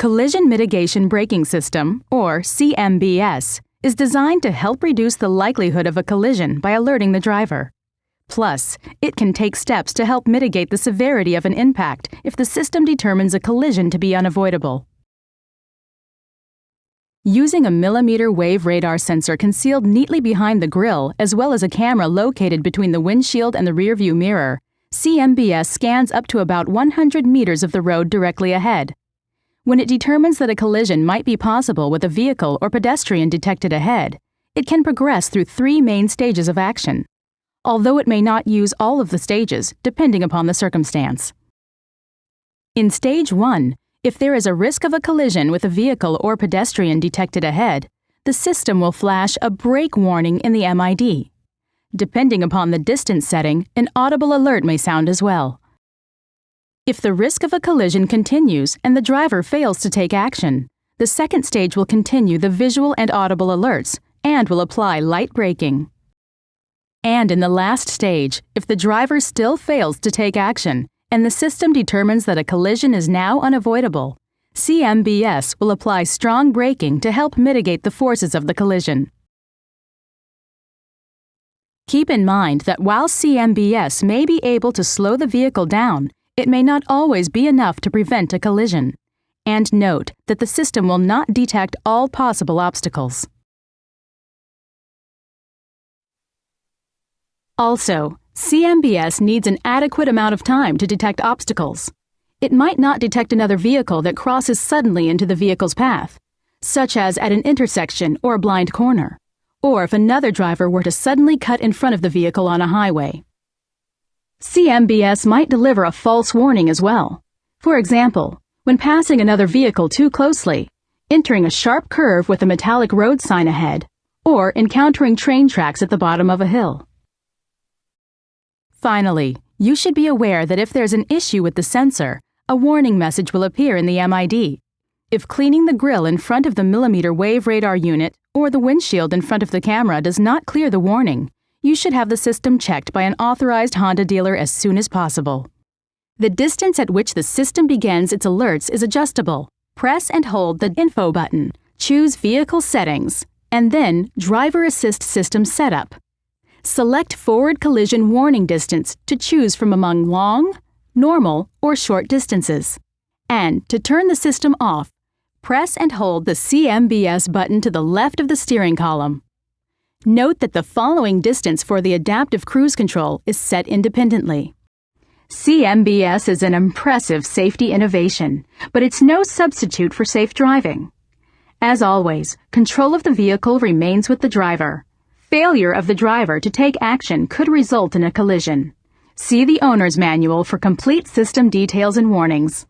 Collision Mitigation Braking System, or CMBS, is designed to help reduce the likelihood of a collision by alerting the driver. Plus, it can take steps to help mitigate the severity of an impact if the system determines a collision to be unavoidable. Using a millimeter wave radar sensor concealed neatly behind the grille, as well as a camera located between the windshield and the rearview mirror, CMBS scans up to about 100 meters of the road directly ahead. When it determines that a collision might be possible with a vehicle or pedestrian detected ahead, it can progress through 3 main stages of action, although it may not use all of the stages, depending upon the circumstance. In Stage 1, if there is a risk of a collision with a vehicle or pedestrian detected ahead, the system will flash a brake warning in the MID. Depending upon the distance setting, an audible alert may sound as well. If the risk of a collision continues and the driver fails to take action, the second stage will continue the visual and audible alerts and will apply light braking. And in the last stage, if the driver still fails to take action and the system determines that a collision is now unavoidable, CMBS will apply strong braking to help mitigate the forces of the collision. Keep in mind that while CMBS may be able to slow the vehicle down, it may not always be enough to prevent a collision. And note that the system will not detect all possible obstacles. Also, CMBS needs an adequate amount of time to detect obstacles. It might not detect another vehicle that crosses suddenly into the vehicle's path, such as at an intersection or a blind corner, or if another driver were to suddenly cut in front of the vehicle on a highway. CMBS might deliver a false warning as well. For example, when passing another vehicle too closely, entering a sharp curve with a metallic road sign ahead, or encountering train tracks at the bottom of a hill. Finally, you should be aware that if there's an issue with the sensor, a warning message will appear in the MID. If cleaning the grille in front of the millimeter wave radar unit or the windshield in front of the camera does not clear the warning, you should have the system checked by an authorized Honda dealer as soon as possible. The distance at which the system begins its alerts is adjustable. Press and hold the Info button, choose Vehicle Settings, and then Driver Assist System Setup. Select Forward Collision Warning Distance to choose from among long, normal, or short distances. And to turn the system off, press and hold the CMBS button to the left of the steering column. Note that the following distance for the adaptive cruise control is set independently. CMBS is an impressive safety innovation, but it's no substitute for safe driving. As always, control of the vehicle remains with the driver. Failure of the driver to take action could result in a collision. See the owner's manual for complete system details and warnings.